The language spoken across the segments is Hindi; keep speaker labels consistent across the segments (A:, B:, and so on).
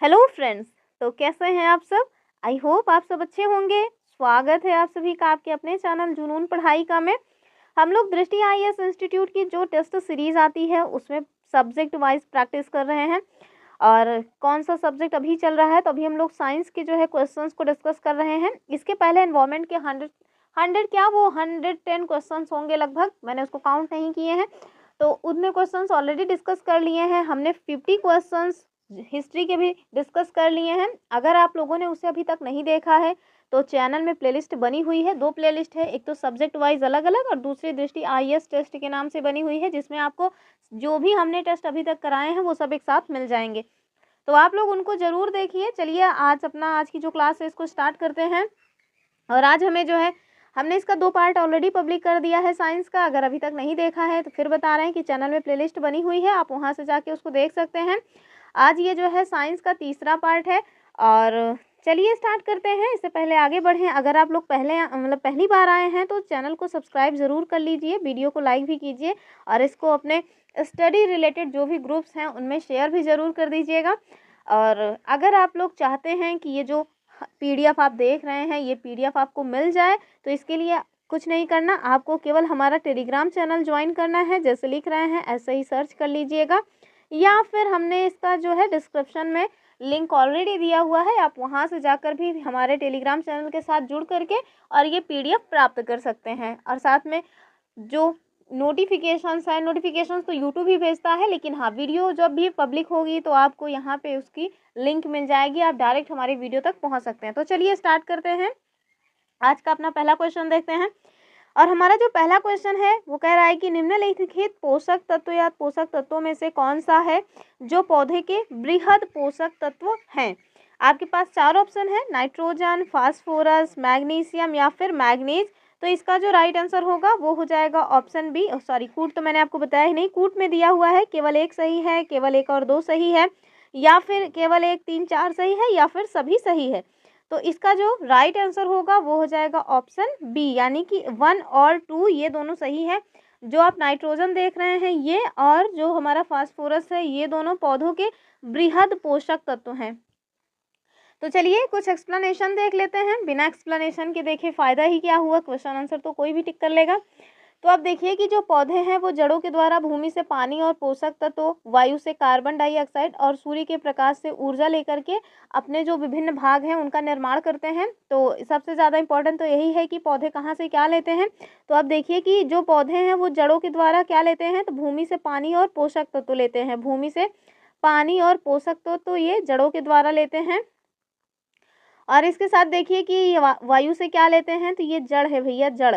A: Hello friends. तो कैसे हैं आप सब? आई होप आप सब अच्छे होंगे। स्वागत है आप सभी का आपके अपने चैनल जुनून पढ़ाई का में। हम लोग दृष्टि आईएएस इंस्टीट्यूट की जो टेस्ट सीरीज आती है उसमें सब्जेक्ट वाइज प्रैक्टिस कर रहे हैं। और कौन सा सब्जेक्ट अभी चल रहा है, तो अभी हम लोग साइंस के जो है क्वेश्चंस को डिस्कस कर रहे हैं। इसके पहले एनवायरमेंट के 110 क्वेश्चंस होंगे लगभग, मैंने उसको काउंट नहीं किए हैं। तो उतने क्वेश्चंस ऑलरेडी डिस्कस कर लिए हैं हमने। 50 क्वेश्चंस हिस्ट्री के भी डिस्कस कर लिए हैं। अगर आप लोगों ने उसे अभी तक नहीं देखा है तो चैनल में प्लेलिस्ट बनी हुई है। 2 प्लेलिस्ट है, एक तो सब्जेक्ट वाइज अलग अलग और दूसरी दृष्टि आईएएस टेस्ट के नाम से बनी हुई है, जिसमें आपको जो भी हमने टेस्ट अभी तक कराए हैं वो सब एक साथ मिल जाएंगे। तो आप लोग उनको ज़रूर देखिए। चलिए आज की जो क्लास है इसको स्टार्ट करते हैं। और आज हमें जो है हमने इसका 2 पार्ट ऑलरेडी पब्लिक कर दिया है साइंस का। अगर अभी तक नहीं देखा है तो फिर बता रहे हैं कि चैनल में प्लेलिस्ट बनी हुई है, आप वहाँ से जाके उसको देख सकते हैं। आज ये जो है साइंस का तीसरा पार्ट है। और चलिए स्टार्ट करते हैं। इससे पहले आगे बढ़ें, अगर आप लोग पहली बार आए हैं तो चैनल को सब्सक्राइब ज़रूर कर लीजिए, वीडियो को लाइक भी कीजिए और इसको अपने स्टडी रिलेटेड जो भी ग्रुप्स हैं उनमें शेयर भी ज़रूर कर दीजिएगा। और अगर आप लोग चाहते हैं कि ये जो पीडीएफ आप देख रहे हैं ये पीडीएफ आपको मिल जाए, तो इसके लिए कुछ नहीं करना, आपको केवल हमारा टेलीग्राम चैनल ज्वाइन करना है। जैसे लिख रहे हैं ऐसे ही सर्च कर लीजिएगा, या फिर हमने इसका जो है डिस्क्रिप्शन में लिंक ऑलरेडी दिया हुआ है, आप वहां से जाकर भी हमारे टेलीग्राम चैनल के साथ जुड़ करके और ये पीडीएफ प्राप्त कर सकते हैं। और साथ में जो नोटिफिकेशंस है, नोटिफिकेशंस तो यूट्यूब ही भेजता है, लेकिन हाँ वीडियो जब भी पब्लिक होगी तो आपको यहाँ पे उसकी लिंक मिल जाएगी, आप डायरेक्ट हमारी वीडियो तक पहुँच सकते हैं। तो चलिए स्टार्ट करते हैं। आज का अपना पहला क्वेश्चन देखते हैं। और हमारा जो पहला क्वेश्चन है वो कह रहा है कि निम्नलिखित पोषक तत्व या पोषक तत्वों में से कौन सा है जो पौधे के बृहद पोषक तत्व हैं। आपके पास 4 ऑप्शन है, नाइट्रोजन, फास्फोरस, मैग्नीशियम या फिर मैग्नीज। तो इसका जो राइट आंसर होगा वो हो जाएगा ऑप्शन बी। सॉरी, कूट तो मैंने आपको बताया ही नहीं, कूट में दिया हुआ है केवल 1 सही है, केवल 1 और 2 सही है, या फिर केवल 1, 3, 4 सही है, या फिर सभी सही है। तो इसका जो राइट आंसर होगा वो हो जाएगा ऑप्शन बी, यानी कि 1 और 2 ये दोनों सही है। जो आप नाइट्रोजन देख रहे हैं ये और जो हमारा फास्फोरस है ये दोनों पौधों के बृहद पोषक तत्व हैं। तो चलिए कुछ एक्सप्लेनेशन देख लेते हैं। बिना एक्सप्लेनेशन के देखे फ़ायदा ही क्या हुआ, क्वेश्चन आंसर तो कोई भी टिक कर लेगा। तो आप देखिए कि जो पौधे हैं वो जड़ों के द्वारा भूमि से पानी और पोषक तत्व, वायु से कार्बन डाइऑक्साइड और सूर्य के प्रकाश से ऊर्जा लेकर के अपने जो विभिन्न भाग हैं उनका निर्माण करते हैं। तो सबसे ज़्यादा इम्पोर्टेंट तो यही है कि पौधे कहाँ से क्या लेते हैं। तो आप देखिए कि जो पौधे हैं वो जड़ों के द्वारा क्या लेते हैं, तो भूमि से पानी और पोषक तत्व लेते हैं। भूमि से पानी और पोषक तत्व तो ये जड़ों के द्वारा लेते हैं। और इसके साथ देखिए कि ये वायु से क्या लेते हैं, तो ये जड़ है भैया, जड़।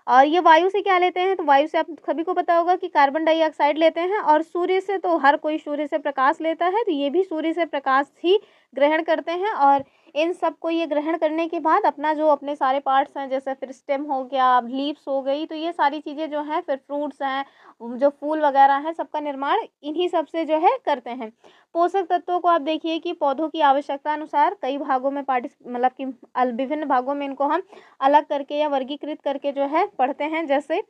A: और ये वायु से क्या लेते हैं, तो वायु से आप सभी को पता होगा कि कार्बन डाइऑक्साइड लेते हैं। और सूर्य से तो हर कोई सूर्य से प्रकाश लेता है, तो ये भी सूर्य से प्रकाश ही ग्रहण करते हैं। और इन सब को ये ग्रहण करने के बाद अपना जो अपने सारे पार्ट्स हैं, जैसे फिर स्टेम हो गया, लीव्स हो गई, तो ये सारी चीज़ें जो हैं, फिर फ्रूट्स हैं, जो फूल वगैरह हैं, सबका निर्माण इन्हीं सब से जो है करते हैं। पोषक तत्वों को आप देखिए कि पौधों की आवश्यकता अनुसार कई भागों में मतलब कि विभिन्न भागों में इनको हम अलग करके या वर्गीकृत करके जो है पढ़ते हैं। जैसे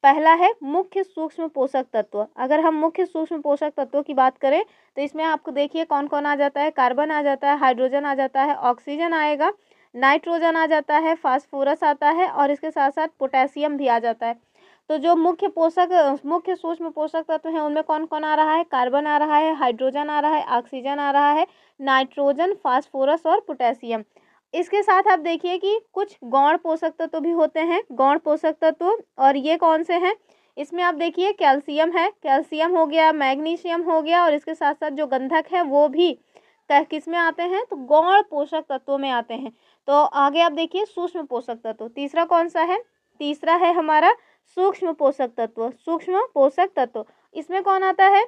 A: पहला है मुख्य सूक्ष्म पोषक तत्व। अगर हम मुख्य सूक्ष्म पोषक तत्वों की बात करें तो इसमें आपको देखिए कौन कौन आ जाता है, कार्बन आ जाता है, हाइड्रोजन आ जाता है, ऑक्सीजन आएगा, नाइट्रोजन आ जाता है, फास्फोरस आता है और इसके साथ साथ पोटेशियम भी आ जाता है। तो जो मुख्य सूक्ष्म पोषक तत्व हैं उनमें कौन कौन आ रहा है, कार्बन आ रहा है, हाइड्रोजन आ रहा है, ऑक्सीजन आ रहा है, नाइट्रोजन, फास्फोरस और पोटेशियम। इसके साथ आप देखिए कि कुछ गौण पोषक तत्व भी होते हैं, गौण पोषक तत्व। और ये कौन से हैं, इसमें आप देखिए कैल्शियम है, कैल्शियम हो गया, मैग्नीशियम हो गया, और इसके साथ साथ जो गंधक है वो भी किस में आते हैं, तो गौण पोषक तत्वों में आते हैं। तो आगे आप देखिए सूक्ष्म पोषक तत्व, तीसरा कौन सा है, तीसरा है हमारा सूक्ष्म पोषक तत्व। सूक्ष्म पोषक तत्व इसमें कौन आता है,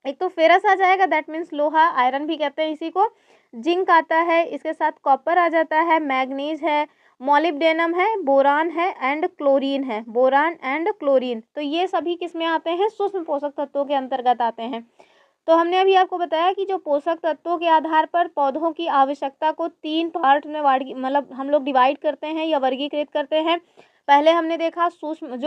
A: एक तो फेरस आ जाएगा, दैट मीन्स लोहा, आयरन भी कहते हैं इसी को, जिंक आता है, इसके साथ कॉपर आ जाता है, मैग्नीज है, मॉलिब्डेनम है, बोरान है एंड क्लोरीन है, बोरान एंड क्लोरीन। तो ये सभी किस में आते हैं, सूक्ष्म पोषक तत्वों के अंतर्गत आते हैं। तो हमने अभी आपको बताया कि जो पोषक तत्वों के आधार पर पौधों की आवश्यकता को 3 पार्ट में मतलब हम लोग डिवाइड करते हैं या वर्गीकृत करते हैं। पहले हमने देखा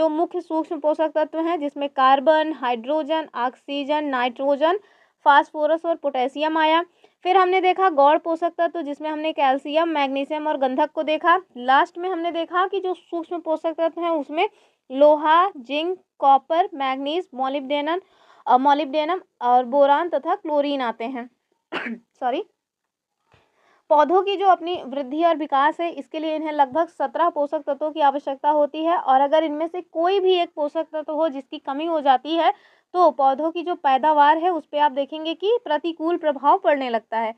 A: मुख्य सूक्ष्म पोषक तत्व हैं जिसमें carbon, hydrogen, oxygen, nitrogen, phosphorus और पोटेशियम आया। फिर हमने देखा गौड़ पोषक तत्व जिसमें हमने कैल्शियम, मैग्नीशियम और गंधक को देखा। लास्ट में हमने देखा कि जो सूक्ष्म पोषक तत्व हैं उसमें लोहा, जिंक, कॉपर, मैग्नीज, मोलिब्डेनम और बोरान तथा क्लोरीन आते हैं। सॉरी। पौधों की जो अपनी वृद्धि और विकास है इसके लिए इन्हें लगभग 17 पोषक तत्वों की आवश्यकता होती है, और अगर इनमें से कोई भी एक पोषक तत्व हो जिसकी कमी हो जाती है तो पौधों की जो पैदावार है उस पर आप देखेंगे कि प्रतिकूल प्रभाव पड़ने लगता है।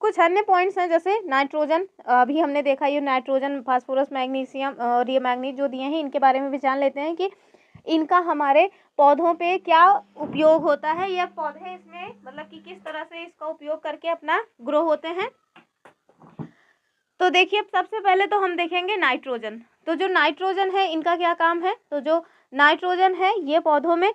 A: कुछ अन्य पॉइंट्स हैं जैसे नाइट्रोजन, अभी हमने देखा ये नाइट्रोजन, फास्फोरस, मैग्नीशियम और ये मैग्नीज जो दिए हैं इनके बारे में भी जान लेते हैं कि इनका हमारे पौधों पे क्या उपयोग होता है, या पौधे इसमें मतलब कि किस तरह से इसका उपयोग करके अपना ग्रो होते हैं। तो देखिए सबसे पहले तो हम देखेंगे नाइट्रोजन। तो जो नाइट्रोजन है इनका क्या काम है, तो जो नाइट्रोजन है ये पौधों में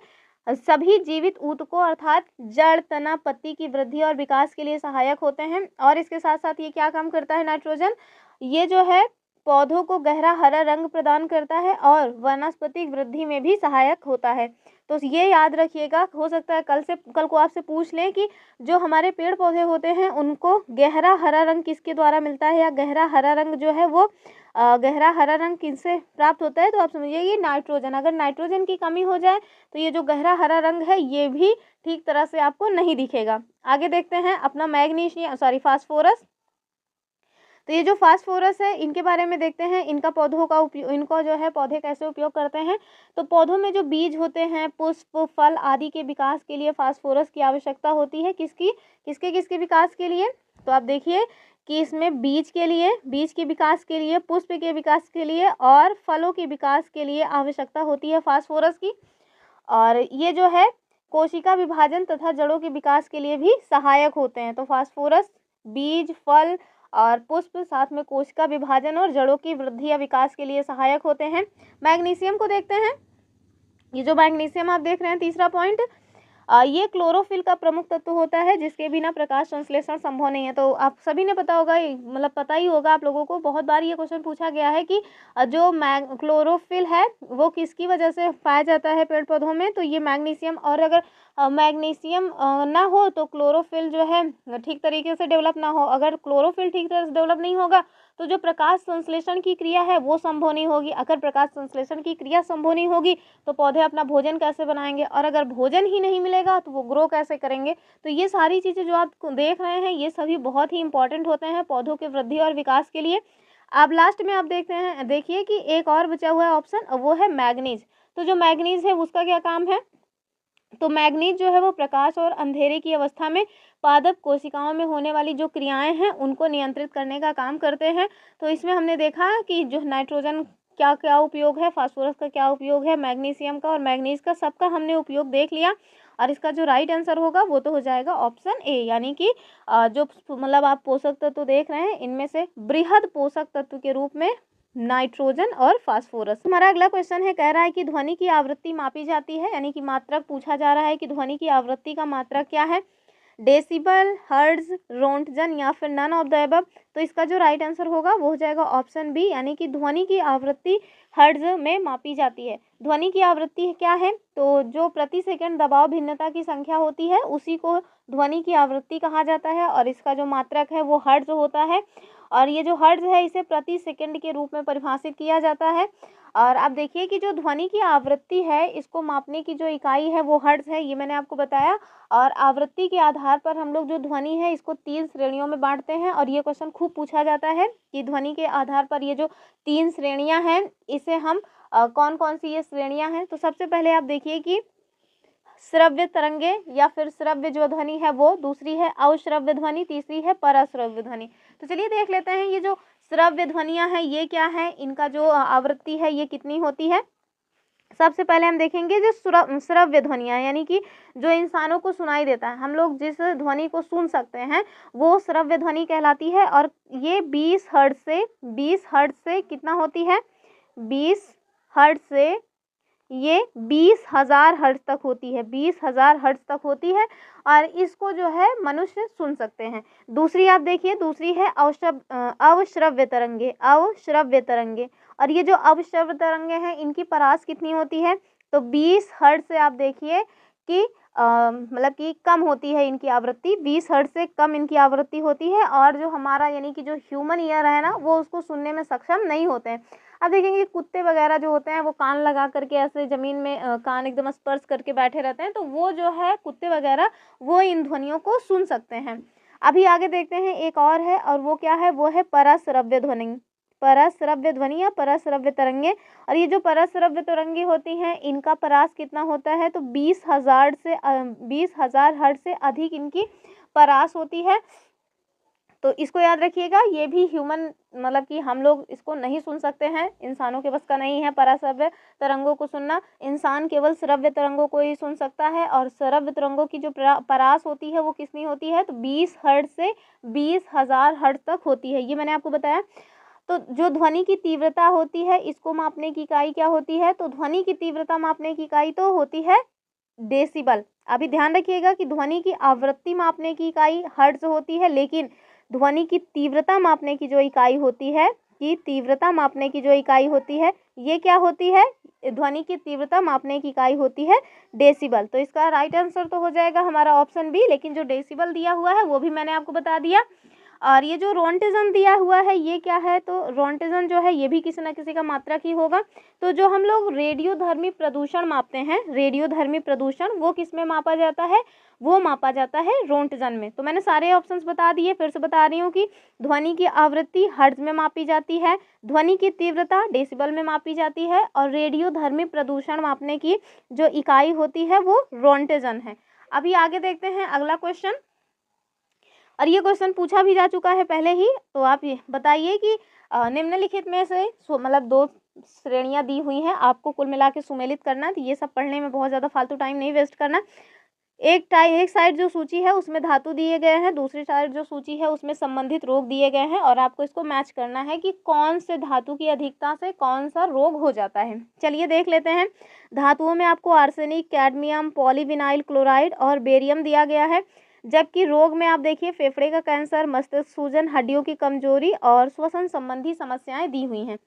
A: सभी जीवित ऊतकों अर्थात जड़, तना, पत्ती की वृद्धि और विकास के लिए सहायक होते हैं। और इसके साथ साथ ये क्या काम करता है नाइट्रोजन, ये जो है पौधों को गहरा हरा रंग प्रदान करता है और वनस्पतिक वृद्धि में भी सहायक होता है। तो ये याद रखिएगा, हो सकता है कल को आपसे पूछ लें कि जो हमारे पेड़ पौधे होते हैं उनको गहरा हरा रंग किसके द्वारा मिलता है, या गहरा हरा रंग जो है वो गहरा हरा रंग किससे प्राप्त होता है, तो आप समझिए ये नाइट्रोजन। अगर नाइट्रोजन की कमी हो जाए तो ये जो गहरा हरा रंग है ये भी ठीक तरह से आपको नहीं दिखेगा। आगे देखते हैं अपना फास्फोरस। तो ये जो फास्फोरस है इनके बारे में देखते हैं, इनका पौधों का उपयोग, इनको जो है पौधे कैसे उपयोग करते हैं। तो पौधों में जो बीज होते हैं, पुष्प, फल आदि के विकास के लिए फास्फोरस की आवश्यकता होती है। किसके विकास के लिए, तो आप देखिए कि इसमें बीज के विकास के लिए, पुष्प के विकास के लिए और फलों के विकास के लिए आवश्यकता होती है फास्फोरस की। और ये जो है कोशिका विभाजन तथा जड़ों के विकास के लिए भी सहायक होते हैं। तो फास्फोरस बीज, फल और पुष्प, साथ में कोशिका विभाजन और जड़ों की वृद्धि या विकास के लिए सहायक होते हैं। मैग्नीशियम को देखते हैं। ये जो मैग्नीशियम आप देख रहे हैं तीसरा पॉइंट, ये क्लोरोफिल का प्रमुख तत्व होता है जिसके बिना प्रकाश संश्लेषण संभव नहीं है। तो आप सभी ने पता होगा, मतलब पता ही होगा आप लोगों को, बहुत बार ये क्वेश्चन पूछा गया है कि जो क्लोरोफिल है वो किसकी वजह से पाया जाता है पेड़ पौधों में, तो ये मैग्नीशियम। और अगर मैग्नीशियम ना हो तो क्लोरोफिल जो है ठीक तरीके से डेवलप ना हो। अगर क्लोरोफिल ठीक तरह से डेवलप नहीं होगा तो जो प्रकाश संश्लेषण की क्रिया है वो संभव नहीं होगी। अगर प्रकाश संश्लेषण की क्रिया संभव नहीं होगी तो पौधे अपना भोजन कैसे बनाएंगे, और अगर भोजन ही नहीं मिलेगा तो वो ग्रो कैसे करेंगे। तो ये सारी चीज़ें जो आप देख रहे हैं ये सभी बहुत ही इंपॉर्टेंट होते हैं पौधों के वृद्धि और विकास के लिए। अब लास्ट में आप देखिए कि एक और बचा हुआ है ऑप्शन, वो है मैग्नीज। तो जो मैग्नीज है उसका क्या काम है, तो मैग्नीज जो है वो प्रकाश और अंधेरे की अवस्था में पादप कोशिकाओं में होने वाली जो क्रियाएं हैं उनको नियंत्रित करने का काम करते हैं। तो इसमें हमने देखा कि जो नाइट्रोजन क्या क्या उपयोग है, फास्फोरस का क्या उपयोग है, मैग्नीशियम का और मैग्नीज का, सबका हमने उपयोग देख लिया। और इसका जो राइट आंसर होगा वो तो हो जाएगा ऑप्शन ए, यानी कि जो मतलब आप पोषक तत्व देख रहे हैं इनमें से बृहद पोषक तत्व के रूप में नाइट्रोजन और फास्फोरस। हमारा अगला क्वेश्चन है, कह रहा है कि ध्वनि की आवृत्ति मापी जाती है, यानी कि मात्रक पूछा जा रहा है कि ध्वनि की आवृत्ति का मात्रक क्या है, डेसिबल, हर्ट्ज, रोंटजन या फिर नन ऑफ द अबव। तो इसका जो राइट आंसर होगा वो हो जाएगा ऑप्शन बी, यानी कि ध्वनि की आवृत्ति हर्ट्ज में मापी जाती है। ध्वनि की आवृत्ति क्या है, तो जो प्रति सेकंड दबाव भिन्नता की संख्या होती है उसी को ध्वनि की आवृत्ति कहा जाता है, और इसका जो मात्रक है वो हर्ट्ज होता है। और ये जो हर्ट्ज है इसे प्रति सेकंड के रूप में परिभाषित किया जाता है। और आप देखिए कि जो ध्वनि की आवृत्ति है इसको मापने की जो इकाई है वो हर्ट्ज है, ये मैंने आपको बताया। और आवृत्ति के आधार पर हम लोग जो ध्वनि है इसको 3 श्रेणियों में बांटते हैं, और ये क्वेश्चन खूब पूछा जाता है कि ध्वनि के आधार पर ये जो 3 श्रेणियां हैं इसे हम कौन कौन सी ये श्रेणियां हैं। तो सबसे पहले आप देखिए कि श्रव्य तरंगे या फिर श्रव्य जो ध्वनि है वो, दूसरी है अश्रव्य ध्वनि, तीसरी है परश्रव्य ध्वनि। तो चलिए देख लेते हैं ये जो श्रव्य ध्वनियां हैं ये क्या है, इनका जो आवृत्ति है ये कितनी होती है। सबसे पहले हम देखेंगे जो श्रव्य ध्वनियां यानी कि जो इंसानों को सुनाई देता है, हम लोग जिस ध्वनि को सुन सकते हैं वो श्रव्य ध्वनि कहलाती है। और ये 20 हर्ट्ज से कितना होती है, 20 हर्ट्ज से ये 20,000 हर्ट्ज तक होती है, 20,000 हर्ट्ज तक होती है। और इसको जो है मनुष्य सुन सकते हैं। दूसरी आप देखिए, दूसरी है अवश्रव्य तरंगे। और ये जो अवश्रव्य तरंगे हैं इनकी परास कितनी होती है, तो 20 हर्ट्ज से आप देखिए कि मतलब कि कम होती है इनकी आवृत्ति, 20 हर्ट्ज से कम इनकी आवृत्ति होती है। और जो हमारा यानी कि जो ह्यूमन ईयर है ना, वो उसको सुनने में सक्षम नहीं होते हैं। अब देखेंगे कुत्ते वगैरह जो होते हैं वो कान लगा करके ऐसे ज़मीन में कान एकदम स्पर्श करके बैठे रहते हैं, तो वो जो है कुत्ते वगैरह वो इन ध्वनियों को सुन सकते हैं। अभी आगे देखते हैं एक और है, और वो क्या है, वो है पराश्रव्य ध्वनि। पराश्रव्य ध्वनि या पराश्रव्य तरंगे। और ये जो पराश्रव्य तरंगे होती हैं, इनका परास कितना होता है, तो 20,000 हर्ट्ज से अधिक इनकी परास होती है। तो इसको याद रखिएगा, ये भी ह्यूमन मतलब कि हम लोग इसको नहीं सुन सकते हैं, इंसानों के बस का नहीं है पराश्रव्य तरंगों को सुनना। इंसान केवल श्रव्य तरंगों को ही सुन सकता है। और श्रव्य तरंगों की जो परास होती है वो कितनी होती है, तो 20 हर्ट्ज से 20,000 हर्ट्ज तक होती है, ये मैंने आपको बताया। तो जो ध्वनि की तीव्रता होती है, इसको मापने की इकाई क्या होती है, तो ध्वनि की तीव्रता मापने की इकाई तो होती है डेसिबल। अभी ध्यान रखिएगा कि ध्वनि की आवृत्ति मापने की इकाई हर्ट्ज होती है, लेकिन ध्वनि की तीव्रता मापने की जो इकाई होती है, ये क्या होती है, ध्वनि की तीव्रता मापने की इकाई होती है डेसिबल। तो इसका राइट आंसर तो हो जाएगा हमारा ऑप्शन बी, लेकिन जो डेसिबल दिया हुआ है वो भी मैंने आपको बता दिया। और ये जो रोंटिज़न दिया हुआ है ये क्या है, तो रोंटिज़न जो है ये भी किसी न किसी का मात्रक ही होगा। तो जो हम लोग रेडियोधर्मी प्रदूषण मापते हैं, रेडियोधर्मी प्रदूषण वो किस में मापा जाता है, वो मापा जाता है रोंटिज़न में। तो मैंने सारे ऑप्शंस बता दिए, फिर से बता रही हूँ कि ध्वनि की आवृत्ति हर्ट्ज में मापी जाती है, ध्वनि की तीव्रता डेसिबल में मापी जाती है, और रेडियोधर्मी प्रदूषण मापने की जो इकाई होती है वो रोंटिज़न है। अभी आगे देखते हैं अगला क्वेश्चन, और ये क्वेश्चन पूछा भी जा चुका है पहले ही। तो आप ये बताइए कि निम्नलिखित में से मतलब 2 श्रेणियां दी हुई हैं, आपको कुल मिला के सुमेलित करना है। तो ये सब पढ़ने में बहुत ज़्यादा फालतू टाइम नहीं वेस्ट करना। एक साइड जो सूची है उसमें धातु दिए गए हैं, दूसरी साइड जो सूची है उसमें संबंधित रोग दिए गए हैं, और आपको इसको मैच करना है कि कौन से धातु की अधिकता से कौन सा रोग हो जाता है। चलिए देख लेते हैं। धातुओं में आपको आर्सेनिक, कैडमियम, पॉलीविनाइल क्लोराइड और बेरियम दिया गया है। जबकि रोग में आप देखिए फेफड़े का कैंसर, मस्तिष्क सूजन, हड्डियों की कमजोरी और श्वसन संबंधी समस्याएं दी हुई हैं।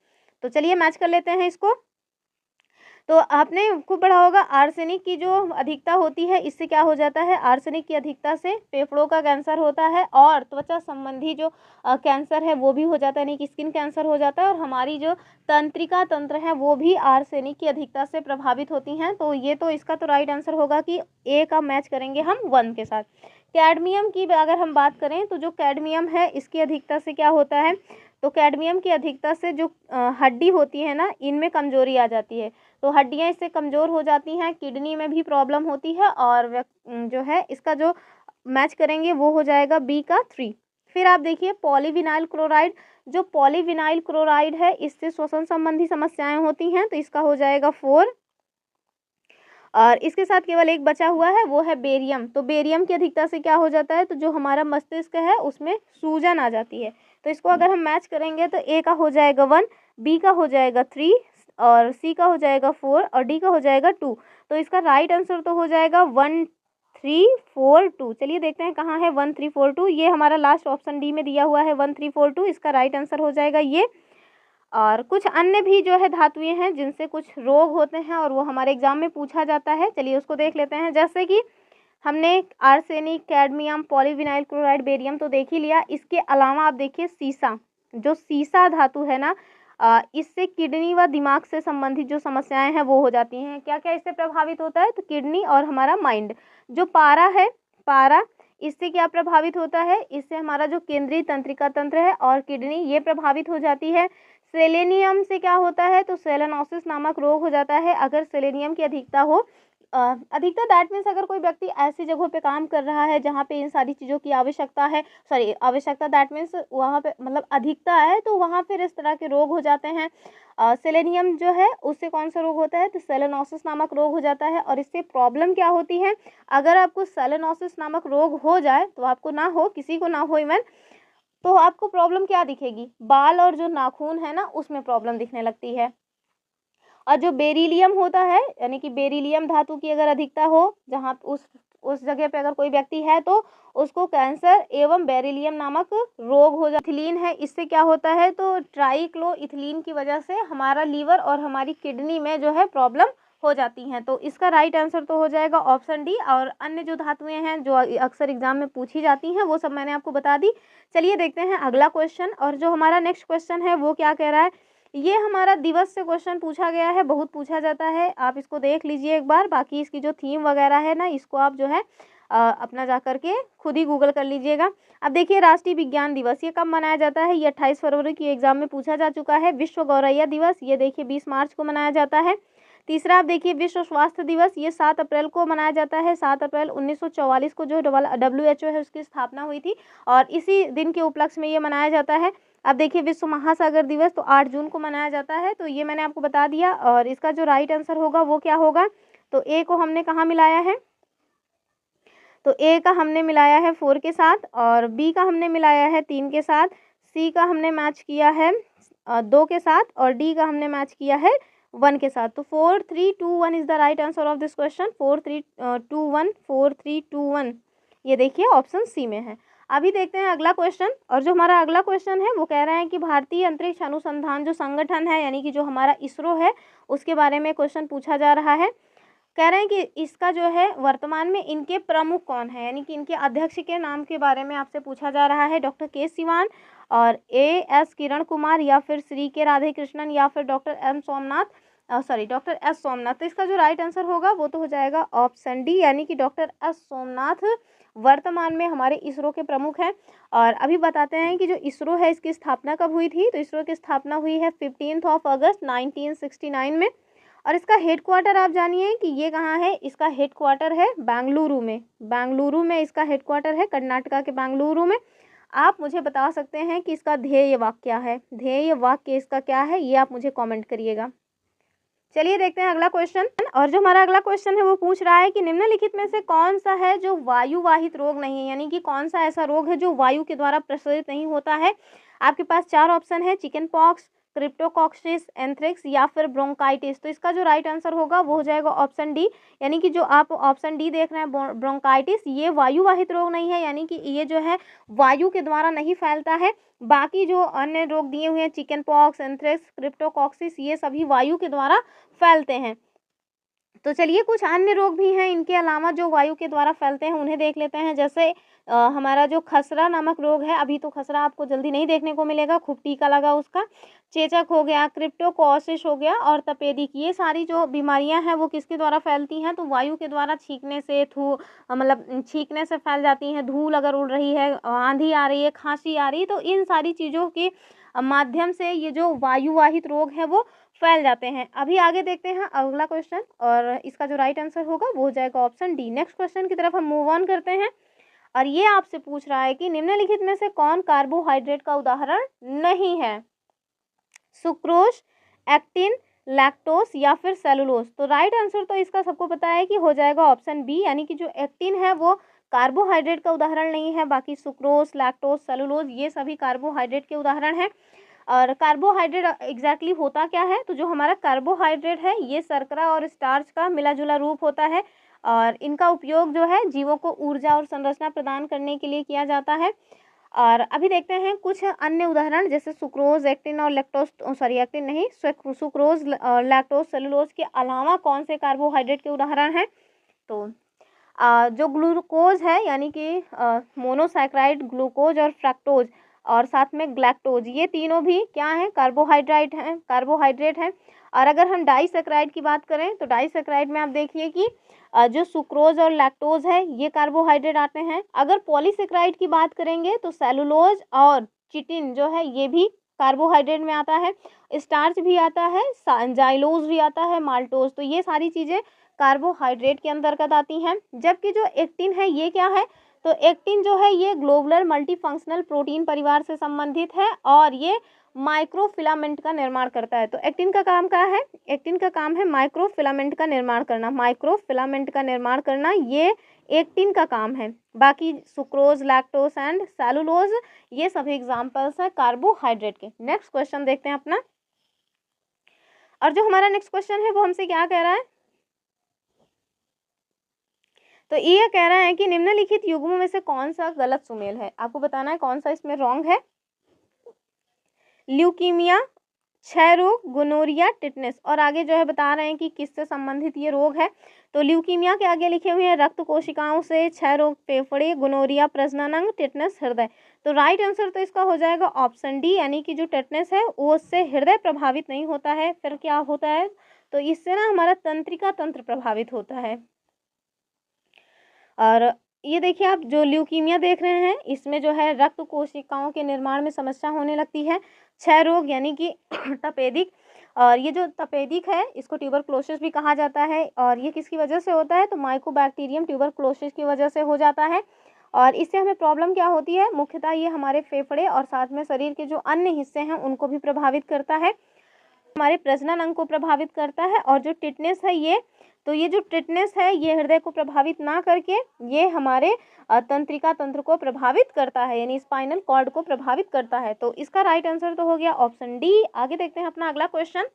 A: तो चलिए मैच कर लेते हैं इसको। तो आपने खूब पढ़ा होगा आर्सेनिक की जो अधिकता होती है, इससे क्या हो जाता है, आर्सेनिक की अधिकता से फेफड़ों का कैंसर होता है, और त्वचा संबंधी जो कैंसर है वो भी हो जाता है, यानी कि स्किन कैंसर हो जाता है, और हमारी जो तंत्रिका तंत्र है वो भी आर्सेनिक की अधिकता से प्रभावित होती हैं। तो ये तो इसका तो राइट आंसर होगा कि ए का मैच करेंगे हम 1 के साथ। कैडमियम की अगर हम बात करें, तो जो कैडमियम है इसकी अधिकता से क्या होता है, तो कैडमियम की अधिकता से जो हड्डी होती है ना, इनमें कमजोरी आ जाती है। तो हड्डियां इससे कमज़ोर हो जाती हैं, किडनी में भी प्रॉब्लम होती है, और जो है इसका जो मैच करेंगे वो हो जाएगा बी का 3। फिर आप देखिए पॉलीविनाइल क्लोराइड, जो पॉलीविनाइल क्लोराइड है इससे श्वसन संबंधी समस्याएं होती हैं, तो इसका हो जाएगा 4। और इसके साथ केवल एक बचा हुआ है, वो है बेरियम। तो बेरियम की अधिकता से क्या हो जाता है, तो जो हमारा मस्तिष्क है उसमें सूजन आ जाती है। तो इसको अगर हम मैच करेंगे तो ए का हो जाएगा 1, बी का हो जाएगा 3, और सी का हो जाएगा 4, और डी का हो जाएगा 2। तो इसका राइट आंसर तो हो जाएगा 1 3 4 2। चलिए देखते हैं कहाँ है 1 3 4 2। ये हमारा लास्ट ऑप्शन डी में दिया हुआ है 1 3 4 2, इसका राइट आंसर हो जाएगा ये। और कुछ अन्य भी जो है धातुएं हैं जिनसे कुछ रोग होते हैं, और वो हमारे एग्जाम में पूछा जाता है। चलिए उसको देख लेते हैं। जैसे कि हमने arsenic, cadmium, polyvinyl chloride, barium तो देख ही लिया। इसके अलावा आप देखिए सीसा, जो सीसा धातु है ना, इससे किडनी व दिमाग से संबंधित जो समस्याएं हैं वो हो जाती हैं। क्या क्या इससे प्रभावित होता है, तो किडनी और हमारा माइंड। जो पारा है, पारा, इससे क्या प्रभावित होता है, इससे हमारा जो केंद्रीय तंत्रिका तंत्र है और किडनी ये प्रभावित हो जाती है। सेलेनियम से क्या होता है, तो सेलेनोसिस नामक रोग हो जाता है अगर सेलेनियम की अधिकता हो। अधिकता दैट मीन्स अगर कोई व्यक्ति ऐसी जगहों पे काम कर रहा है जहाँ पे इन सारी चीज़ों की आवश्यकता है, सॉरी आवश्यकता दैट मीन्स वहाँ पे मतलब अधिकता है, तो वहाँ फिर इस तरह के रोग हो जाते हैं। सेलेनियम जो है उससे कौन सा रोग होता है, तो सेलेनोसिस नामक रोग हो जाता है। और इससे प्रॉब्लम क्या होती है, अगर आपको सेलेनोसिस नामक रोग हो जाए, तो आपको ना हो, किसी को ना हो इवन, तो आपको प्रॉब्लम क्या दिखेगी, बाल और जो नाखून है ना उसमें प्रॉब्लम दिखने लगती है। और जो बेरिलियम होता है, यानी कि बेरिलियम धातु की अगर अधिकता हो जहाँ उस जगह पे अगर कोई व्यक्ति है, तो उसको कैंसर एवं बेरिलियम नामक रोग हो जाता है। इथिलीन है, इससे क्या होता है, तो ट्राइक्लोइथिलीन की वजह से हमारा लीवर और हमारी किडनी में जो है प्रॉब्लम हो जाती हैं। तो इसका राइट आंसर तो हो जाएगा ऑप्शन डी। और अन्य जो धातुएं हैं जो अक्सर एग्जाम में पूछी जाती हैं वो सब मैंने आपको बता दी। चलिए देखते हैं अगला क्वेश्चन। और जो हमारा नेक्स्ट क्वेश्चन है वो क्या कह रहा है, ये हमारा दिवस से क्वेश्चन पूछा गया है, बहुत पूछा जाता है, आप इसको देख लीजिए एक बार। बाकी इसकी जो थीम वगैरह है ना, इसको आप जो है अपना जा कर के खुद ही गूगल कर लीजिएगा। अब देखिए राष्ट्रीय विज्ञान दिवस ये कब मनाया जाता है, ये 28 फरवरी की एग्जाम में पूछा जा चुका है। विश्व गौरैया दिवस ये देखिए 20 मार्च को मनाया जाता है। तीसरा आप देखिए विश्व स्वास्थ्य दिवस, ये 7 अप्रैल को मनाया जाता है। 7 अप्रैल 1944 को जो WHO है उसकी स्थापना हुई थी और इसी दिन के उपलक्ष्य में ये मनाया जाता है। अब देखिए विश्व महासागर दिवस तो 8 जून को मनाया जाता है। तो ये मैंने आपको बता दिया। और इसका जो राइट आंसर होगा वो क्या होगा, तो ए को हमने कहाँ मिलाया है, तो ए का हमने मिलाया है 4 के साथ, और बी का हमने मिलाया है 3 के साथ, सी का हमने मैच किया है 2 के साथ, और डी का हमने मैच किया है 1 के साथ। तो 4 3 2 1 is the right answer of this question. 4 3 2 1 4 3 2 1 ये देखिए ऑप्शन सी में है। अभी देखते हैं अगला क्वेश्चन। और जो हमारा अगला क्वेश्चन है वो कह रहा है कि भारतीय अंतरिक्ष अनुसंधान जो संगठन है, यानी कि जो हमारा इसरो है, उसके बारे में क्वेश्चन पूछा जा रहा है। कह रहे हैं कि इसका जो है वर्तमान में इनके प्रमुख कौन है, यानी कि इनके अध्यक्ष के नाम के बारे में आपसे पूछा जा रहा है। डॉक्टर के सिवान और एस किरण कुमार, या फिर श्री के राधे कृष्णन, या फिर डॉक्टर डॉक्टर एस सोमनाथ। तो इसका जो राइट आंसर होगा वो तो हो जाएगा ऑप्शन डी, यानी कि डॉक्टर एस सोमनाथ वर्तमान में हमारे इसरो के प्रमुख हैं। और अभी बताते हैं कि जो इसरो है इसकी स्थापना कब हुई थी। तो इसरो की स्थापना हुई है 15 अगस्त 1969 में। और इसका हेडक्वार्टर आप जानिए कि ये कहाँ है, इसका हेडक्वार्टर है बेंगलुरु में। बेंगलुरु में इसका हेडक्वार्टर है, कर्नाटका के बेंगलुरु में। आप मुझे बता सकते हैं कि इसका ध्येय वाक्य क्या है, ध्येय वाक्य इसका क्या है, ये आप मुझे कमेंट करिएगा। चलिए देखते हैं अगला क्वेश्चन। और जो हमारा अगला क्वेश्चन है वो पूछ रहा है कि निम्नलिखित में से कौन सा है जो वायुवाहित रोग नहीं है, यानी कि कौन सा ऐसा रोग है जो वायु के द्वारा प्रसारित नहीं होता है। आपके पास 4 ऑप्शन है, चिकन पॉक्स, क्रिप्टोकॉक्सिस, एंथ्रेक्स, या फिर ब्रोंकाइटिस। तो इसका जो राइट आंसर होगा वो हो जाएगा ऑप्शन डी, यानी कि जो आप ऑप्शन डी देख रहे हैं ब्रोंकाइटिस, ये वायुवाहित रोग नहीं है, यानी कि ये जो है वायु के द्वारा नहीं फैलता है। बाकी जो अन्य रोग दिए हुए हैं, चिकन पॉक्स, एंथ्रेक्स, क्रिप्टोकॉक्सिस, ये सभी वायु के द्वारा फैलते हैं। तो चलिए कुछ अन्य रोग भी हैं इनके अलावा जो वायु के द्वारा फैलते हैं, उन्हें देख लेते हैं। जैसे हमारा जो खसरा नामक रोग है, अभी तो खसरा आपको जल्दी नहीं देखने को मिलेगा, खूब टीका लगा उसका। चेचक हो गया, क्रिप्टोकोसिस हो गया, और तपेदिक, ये सारी जो बीमारियां हैं वो किसके द्वारा फैलती हैं, तो वायु के द्वारा छींकने से, मतलब छींकने से फैल जाती हैं। धूल अगर उड़ रही है, आंधी आ रही है, खांसी आ रही है, तो इन सारी चीज़ों के माध्यम से ये जो वायुवाहित रोग है वो फैल जाते हैं। अभी आगे देखते हैं अगला क्वेश्चन, और इसका जो राइट आंसर होगा वो हो जाएगा ऑप्शन डी। नेक्स्ट क्वेश्चन की तरफ हम मूव ऑन करते हैं। और ये आपसे पूछ रहा है कि निम्नलिखित में से कौन कार्बोहाइड्रेट का उदाहरण नहीं है, सुक्रोज, एक्टिन, लैक्टोस, या फिर सेलुलोज। तो राइट आंसर तो इसका सबको पता है कि हो जाएगा ऑप्शन बी, यानी कि जो एक्टिन है वो कार्बोहाइड्रेट का उदाहरण नहीं है। बाकी सुक्रोज, लैक्टोस, सेलुलोज ये सभी कार्बोहाइड्रेट के उदाहरण हैं। और कार्बोहाइड्रेट एग्जैक्टली होता क्या है, तो जो हमारा कार्बोहाइड्रेट है ये शर्करा और स्टार्च का मिला जुला रूप होता है, और इनका उपयोग जो है जीवों को ऊर्जा और संरचना प्रदान करने के लिए किया जाता है। और अभी देखते हैं कुछ अन्य उदाहरण, जैसे सुक्रोज, एक्टिन और लैक्टोस, एक्टिन नहीं, सुक्रोज, लैक्टोस, सेलुलोज के अलावा कौन से कार्बोहाइड्रेट के उदाहरण हैं। तो जो ग्लूकोज है, यानी कि मोनोसैकराइड, ग्लूकोज और फ्रक्टोज, और साथ में ग्लैक्टोज, ये तीनों भी क्या हैं, कार्बोहाइड्रेट हैं। और अगर हम डाइसैकराइड की बात करें तो डाइसैकराइड में आप देखिए कि जो सुक्रोज और लैक्टोज है ये कार्बोहाइड्रेट आते हैं। अगर पॉलीसैकराइड की बात करेंगे तो सेलुलोज और चिटिन जो है ये भी कार्बोहाइड्रेट में आता है, स्टार्च भी आता है, जाइलोज भी आता है, माल्टोज, तो ये सारी चीज़ें कार्बोहाइड्रेट के अंतर्गत आती हैं। जबकि जो एक्टिन है ये क्या है, तो एक्टिन जो है ये ग्लोबुलर मल्टीफंक्शनल प्रोटीन परिवार से संबंधित है, और ये माइक्रोफिलामेंट का निर्माण करता है। तो एक्टिन का काम क्या है, एक्टिन का काम है माइक्रोफिलामेंट का निर्माण करना, माइक्रोफिलामेंट का निर्माण करना, ये एक्टिन का काम है। बाकी सुक्रोज, लैक्टोस एंड सेलुलोज ये सभी एग्जाम्पल्स हैं कार्बोहाइड्रेट के। नेक्स्ट क्वेश्चन देखते हैं अपना। और जो हमारा नेक्स्ट क्वेश्चन है वो हमसे क्या कह रहा है, तो ये कह रहा है कि निम्नलिखित युग्मों में से कौन सा गलत सुमेल है। आपको बताना है कौन सा इसमें रॉन्ग है। ल्यूकीमिया, क्षय रोग, गोनोरिया, टिटनेस, और आगे जो है बता रहे हैं कि किससे संबंधित ये रोग है। तो ल्यूकीमिया के आगे लिखे हुए हैं रक्त कोशिकाओं से, क्षय रोग फेफड़े, गोनोरिया प्रजनन अंग, टिटनेस हृदय। तो राइट आंसर तो इसका हो जाएगा ऑप्शन डी, यानी कि जो टिटनेस है वो उससे हृदय प्रभावित नहीं होता है, फिर क्या होता है, तो इससे ना हमारा तंत्रिका तंत्र प्रभावित होता है। और ये देखिए आप जो ल्यूकीमिया देख रहे हैं इसमें जो है रक्त कोशिकाओं के निर्माण में समस्या होने लगती है। क्षय रोग यानी कि तपेदिक, और ये जो तपेदिक है इसको ट्यूबरक्लोसिस भी कहा जाता है, और ये किसकी वजह से होता है, तो माइकोबैक्टीरियम ट्यूबरक्लोसिस की वजह से हो जाता है। और इससे हमें प्रॉब्लम क्या होती है, मुख्यतः ये हमारे फेफड़े और साथ में शरीर के जो अन्य हिस्से हैं उनको भी प्रभावित करता है, हमारे प्रजनन अंग को प्रभावित करता है। और जो टिटनेस है ये, तो ये जो टिटनेस है ये हृदय को प्रभावित ना करके ये हमारे तंत्रिका तंत्र को प्रभावित करता है, यानी स्पाइनल कॉर्ड को प्रभावित करता है। तो इसका राइट आंसर तो हो गया ऑप्शन डी। आगे देखते हैं अपना अगला क्वेश्चन।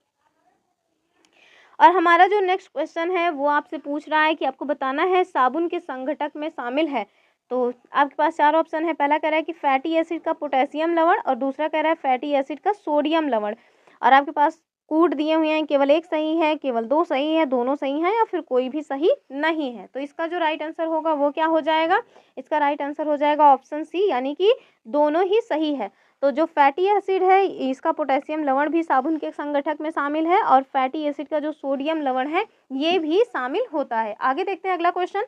A: और हमारा जो नेक्स्ट क्वेश्चन है वो आपसे पूछ रहा है कि आपको बताना है साबुन के संघटक में शामिल है। तो आपके पास चार ऑप्शन है, पहला कह रहा है कि फैटी एसिड का पोटेशियम लवण, और दूसरा कह रहा है फैटी एसिड का सोडियम लवण, और आपके पास कूट दिए हुए हैं, केवल एक सही है, केवल दो सही है, दोनों सही हैं, या फिर कोई भी सही नहीं है। तो इसका जो राइट आंसर होगा वो क्या हो जाएगा, इसका राइट आंसर हो जाएगा ऑप्शन सी, यानी कि दोनों ही सही है। तो जो फैटी एसिड है इसका पोटेशियम लवण भी साबुन के संगठक में शामिल है, और फैटी एसिड का जो सोडियम लवण है ये भी शामिल होता है। आगे देखते हैं अगला क्वेश्चन।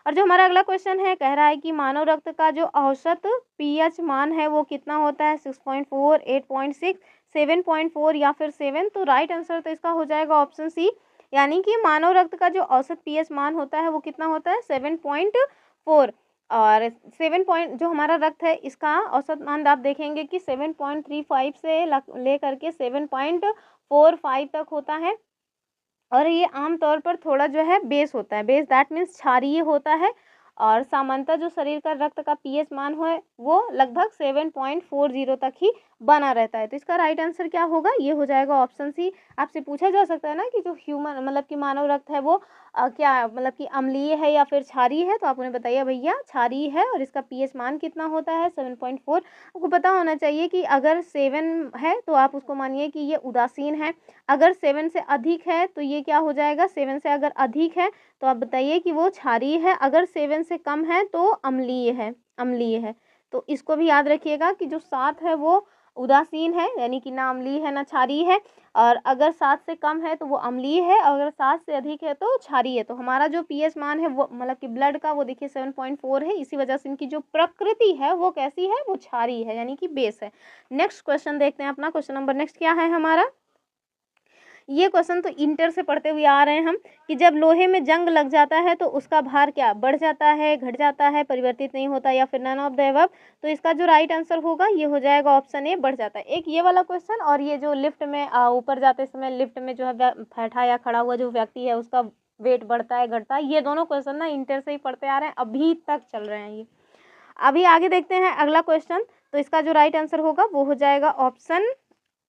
A: और जो हमारा अगला क्वेश्चन है कह रहा है कि मानव रक्त का जो औसत पीएच मान है वो कितना होता है, 6.4, 8.6, 7.4 या फिर 7। तो राइट आंसर तो इसका हो जाएगा ऑप्शन सी, यानी कि मानव रक्त का जो औसत पीएच मान होता है वो कितना होता है, 7.4। और 7 जो हमारा रक्त है इसका औसत मान आप देखेंगे कि 7.35 से ले करके 7.45 तक होता है, और ये आमतौर पर थोड़ा जो है बेस होता है, बेस दैट मीन्स क्षारीय होता है। और सामान्यतः जो शरीर का रक्त का पीएच मान है वो लगभग 7.40 तक ही बना रहता है। तो इसका राइट आंसर क्या होगा, ये हो जाएगा ऑप्शन सी। आपसे पूछा जा सकता है ना कि जो ह्यूमन मतलब कि मानव रक्त है वो क्या मतलब कि अम्लीय है या फिर क्षारीय है, तो आप उन्हें बताइए भैया क्षारीय है, और इसका पीएच मान कितना होता है 7.4। आपको पता होना चाहिए कि अगर 7 है तो आप उसको मानिए कि ये उदासीन है, अगर 7 से अधिक है तो ये क्या हो जाएगा, 7 से अगर अधिक है तो आप बताइए कि वो क्षारीय है, अगर 7 से कम है तो अम्लीय है, अम्लीय है। तो इसको भी याद रखिएगा कि जो 7 है वो उदासीन है, यानी कि ना अम्लीय है ना क्षारीय है, और अगर 7 से कम है तो वो अम्लीय है, और अगर 7 से अधिक है तो क्षारीय है। तो हमारा जो पीएच मान है वो मतलब कि ब्लड का वो देखिए 7.4 है, इसी वजह से इनकी जो प्रकृति है वो कैसी है, वो क्षारीय है, यानी कि बेस है। नेक्स्ट क्वेश्चन देखते हैं अपना, क्वेश्चन नंबर नेक्स्ट क्या है हमारा। ये क्वेश्चन तो इंटर से पढ़ते हुए आ रहे हैं हम, कि जब लोहे में जंग लग जाता है तो उसका भार क्या बढ़ जाता है, घट जाता है, परिवर्तित नहीं होता, या फिर नन ऑफ द अबव। तो इसका जो राइट आंसर होगा ये हो जाएगा ऑप्शन ए, बढ़ जाता है। एक ये वाला क्वेश्चन, और ये जो लिफ्ट में ऊपर जाते समय लिफ्ट में जो है बैठा या खड़ा हुआ जो व्यक्ति है उसका वेट बढ़ता है घटता है, ये दोनों क्वेश्चन ना इंटर से ही पढ़ते आ रहे हैं, अभी तक चल रहे हैं ये। अभी आगे देखते हैं अगला क्वेश्चन। तो इसका जो राइट आंसर होगा वो हो जाएगा ऑप्शन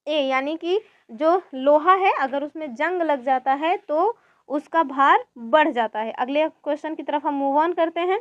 A: ए, यानी कि जो लोहा है अगर उसमें जंग लग जाता है तो उसका भार बढ़ जाता है। अगले क्वेश्चन की तरफ हम मूव ऑन करते हैं।